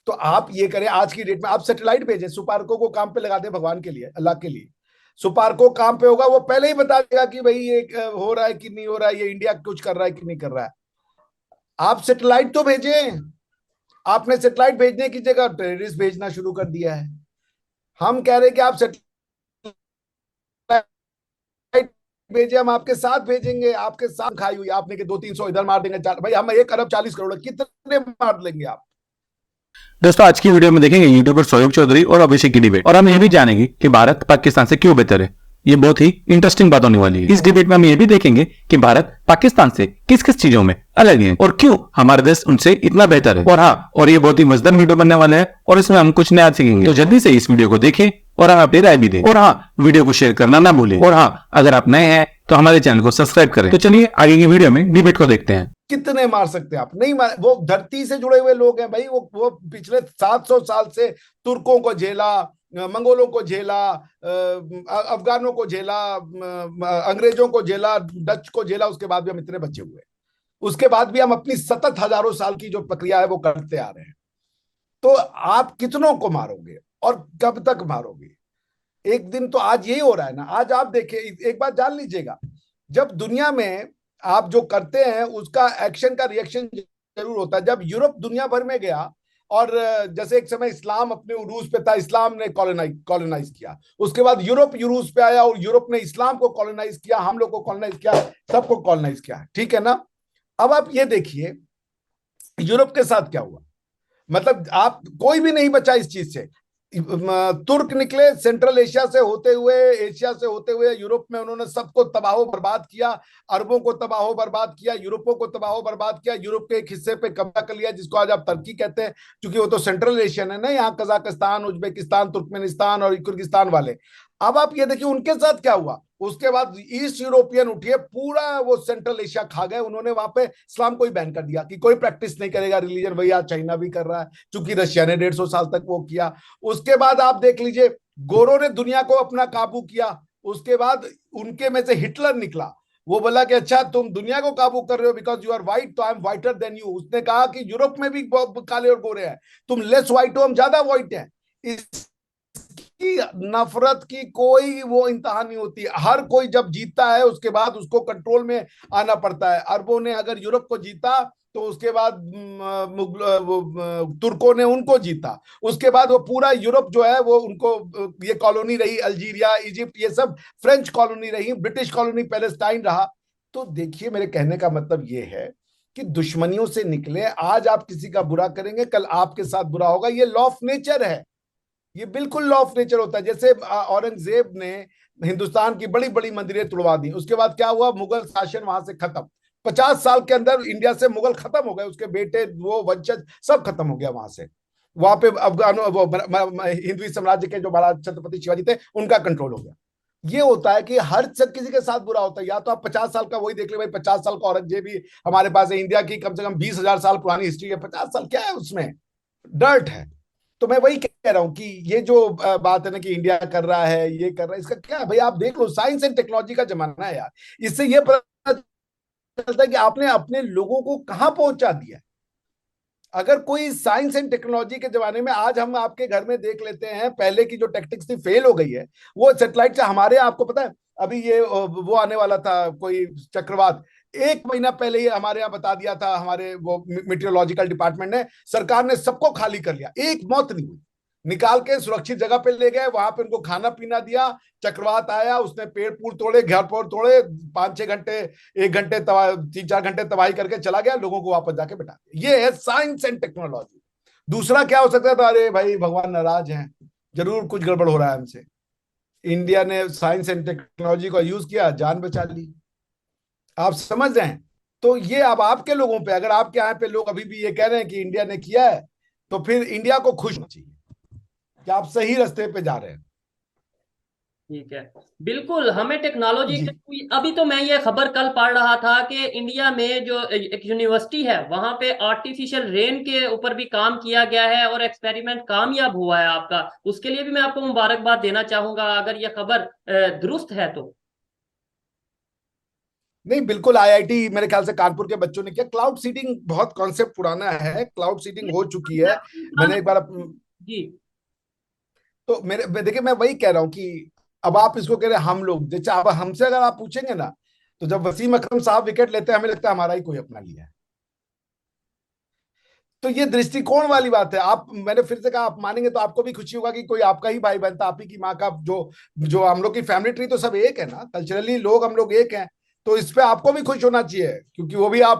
तो आप ये करें, आज की डेट में आप सैटेलाइट भेजें, सुपार्को को काम पे लगा दें भगवान के लिए, अल्लाह के लिए। सुपार्को काम पे होगा, वो पहले ही बता देगा कि भाई ये हो रहा है कि नहीं हो रहा है, ये इंडिया कुछ कर रहा है कि नहीं कर रहा है। आप सैटेलाइट तो भेजें। आपने सैटेलाइट भेजने की जगह टेररिस्ट भेजना शुरू कर दिया है। हम कह रहे हैं कि आप सैटेलाइट भेजे, हम आपके साथ भेजेंगे, आपके साथ खाई हुई आपने कि 200-300 इधर मार देंगे, भाई हम 1 अरब 40 करोड़, कितने मार लेंगे आप? दोस्तों आज की वीडियो में देखेंगे यूट्यूबर सोयोग चौधरी और अभिषेक की डिबेट, और हम यह भी जानेंगे कि भारत पाकिस्तान से क्यों बेहतर है। ये बहुत ही इंटरेस्टिंग बात होने वाली है। इस डिबेट में हम ये भी देखेंगे कि भारत पाकिस्तान से किस किस चीजों में अलग है और क्यों हमारा देश उनसे इतना बेहतर है। और हाँ, और ये बहुत ही मजेदार वीडियो बनने वाला है और इसमें हम कुछ नया सीखेंगे। तो जल्दी से इस वीडियो को देखें और हम अपनी राय भी दें। और हाँ, वीडियो को शेयर करना ना भूलें। और हाँ, अगर आप नए हैं तो हमारे चैनल को सब्सक्राइब करें। तो चलिए आगे की वीडियो में डिबेट को देखते हैं। कितने मार सकते हैं आप? नहीं मार, वो धरती से जुड़े हुए लोग हैं भाई। वो पिछले 700 साल से तुर्कों को झेला, मंगोलों को झेला, अफगानों को झेला, अंग्रेजों को झेला, डच को झेला, उसके बाद भी हम इतने बचे हुए हैं। उसके बाद भी हम अपनी सतत हजारों साल की जो प्रक्रिया है वो करते आ रहे हैं। तो आप कितनों को मारोगे और कब तक मारोगे? एक दिन तो आज यही हो रहा है ना। आज आप देखिए, एक बात जान लीजिएगा, जब दुनिया में आप जो करते हैं उसका एक्शन का रिएक्शन जरूर होता है। जब यूरोप दुनिया भर में गया और जैसे एक समय इस्लाम अपने उरूज पे था, इस्लाम ने कॉलोनाइज किया, उसके बाद यूरोप यूरूस पे आया और यूरोप ने इस्लाम को कॉलोनाइज किया, हम लोग को कॉलोनाइज किया, सबको कॉलोनाइज किया, ठीक है ना? अब आप ये देखिए यूरोप के साथ क्या हुआ। मतलब आप कोई भी नहीं बचा इस चीज से। तुर्क निकले सेंट्रल एशिया से होते हुए, एशिया से होते हुए यूरोप में, उन्होंने सबको तबाहो बर्बाद किया। अरबों को तबाहो बर्बाद किया, यूरोपों को तबाहो बर्बाद किया, यूरोप के एक हिस्से पे कब्जा कर लिया जिसको आज आप तुर्की कहते हैं, क्योंकि वो तो सेंट्रल एशियन है ना, यहाँ कजाकिस्तान, उज्बेकिस्तान, तुर्कमेनिस्तान और किर्गिस्तान वाले। अब आप ये देखिए उनके साथ क्या हुआ। उसके बाद ईस्ट यूरोपियन उठिए, पूरा वो सेंट्रल एशिया खा गए। उन्होंने वहां पे इस्लाम को ही बैन कर दिया कि कोई प्रैक्टिस नहीं करेगा रिलीजन। वही आज चाइना भी कर रहा है, चूंकि रशिया ने 150 साल तक वो किया। उसके बाद आप देख लीजिए, गोरों ने दुनिया को अपना काबू किया। उसके बाद उनके में से हिटलर निकला। वो बोला कि अच्छा तुम दुनिया को काबू कर रहे हो बिकॉज यू आर व्हाइट, तो I am whiter than you. उसने कहा कि यूरोप में भी काले और गोरे हैं, तुम लेस व्हाइट हो, हम ज्यादा व्हाइट हैं। इसकी नफरत की कोई वो इंतहा नहीं होती। हर कोई जब जीतता है उसके बाद उसको कंट्रोल में आना पड़ता है। अरबों ने अगर यूरोप को जीता तो उसके बाद तुर्कों ने उनको जीता। उसके बाद वो पूरा यूरोप जो है वो उनको ये कॉलोनी रही, अल्जीरिया, इजिप्ट, ये सब फ्रेंच कॉलोनी रही, ब्रिटिश कॉलोनी पैलेस्टाइन रहा। तो देखिए मेरे कहने का मतलब ये है कि दुश्मनियों से निकले। आज आप किसी का बुरा करेंगे, कल आपके साथ बुरा होगा। ये लॉ ऑफ नेचर है, ये बिल्कुल लॉ ऑफ नेचर होता है। जैसे औरंगजेब ने हिंदुस्तान की बड़ी बड़ी मंदिरें तुड़वा दी, उसके बाद क्या हुआ, मुगल शासन वहां से खत्म। 50 साल के अंदर इंडिया से मुगल खत्म हो गए, उसके बेटे वो वंशज सब खत्म हो गया वहां से। वहां पे अफगानों वो हिंदवी साम्राज्य के जो महाराज छत्रपति शिवाजी थे उनका कंट्रोल हो गया। ये होता है कि हर सब किसी के साथ बुरा होता है। या तो आप 50 साल का वही देख ले भाई, 50 साल का औरंगजेब भी हमारे पास है। इंडिया की कम से कम 20,000 साल पुरानी हिस्ट्री है, 50 साल क्या है उसमें, डर्ट है। तो मैं वही कह रहा हूं कि ये जो बात है ना कि इंडिया कर रहा है, ये कर रहा है, इसका क्या है भाई? आप देख लो, साइंस एंड टेक्नोलॉजी का जमाना है यार। इससे ये पता चलता है कि आपने अपने लोगों को कहां पहुंचा दिया। अगर कोई साइंस एंड टेक्नोलॉजी के जमाने में, आज हम आपके घर में देख लेते हैं, पहले की जो टेक्टिक्स थी फेल हो गई है। वो सेटेलाइट से हमारे, आपको पता है अभी ये वो आने वाला था कोई चक्रवात, 1 महीना पहले ही हमारे यहाँ बता दिया था। हमारे वो मीटेरोलॉजिकल डिपार्टमेंट ने, सरकार ने सबको खाली कर लिया, एक मौत नहीं हुई। निकाल के सुरक्षित जगह पे ले गए, वहां पे उनको खाना पीना दिया। चक्रवात आया, उसने पेड़ पूड़ तोड़े, घर पर तोड़े, 5-6 घंटे, 1 घंटे 3-4 घंटे तबाही करके चला गया, लोगों को वापस जाके बैठा दिया। ये है साइंस एंड टेक्नोलॉजी। दूसरा क्या हो सकता था? अरे भाई भगवान नाराज हैं, जरूर कुछ गड़बड़ हो रहा है हमसे। इंडिया ने साइंस एंड टेक्नोलॉजी का यूज किया, जान बचा ली। आप समझ रहे हैं? तो ये अब आपके लोगों पे, अगर आपके यहाँ पे लोग अभी भी ये कह रहे हैं कि इंडिया ने किया है, तो फिर इंडिया को खुश होना चाहिए कि आप सही रास्ते पे जा रहे हैं। ठीक है। बिल्कुल, हमें टेक्नोलॉजी जी। का अभी तो मैं ये खबर कल पढ़ रहा था कि इंडिया में जो एक यूनिवर्सिटी है वहां पे आर्टिफिशियल रेन के ऊपर भी काम किया गया है और एक्सपेरिमेंट कामयाब हुआ है आपका। उसके लिए भी मैं आपको मुबारकबाद देना चाहूंगा अगर ये खबर दुरुस्त है तो। नहीं, बिल्कुल आईआईटी मेरे ख्याल से कानपुर के बच्चों ने किया। क्लाउड सीडिंग बहुत कॉन्सेप्ट पुराना है, क्लाउड सीडिंग हो चुकी है। मैंने एक बार जी तो देखिए मैं वही कह रहा हूँ कि अब आप इसको कह रहे हैं हम लोग, जैसे अब हमसे अगर आप पूछेंगे ना, तो जब वसीम अकरम साहब विकेट लेते हैं हमें लगता है हमारा ही कोई अपना लिया है। तो ये दृष्टिकोण वाली बात है। आप, मैंने फिर से कहा, आप मानेंगे तो आपको भी खुशी होगा कि कोई आपका ही भाई बनता, आप ही की माँ का, जो जो हम लोग की फैमिली ट्री तो सब एक है ना, कल्चरली लोग हम लोग एक हैं। तो इस पे आपको भी खुश होना चाहिए, क्योंकि वो भी आप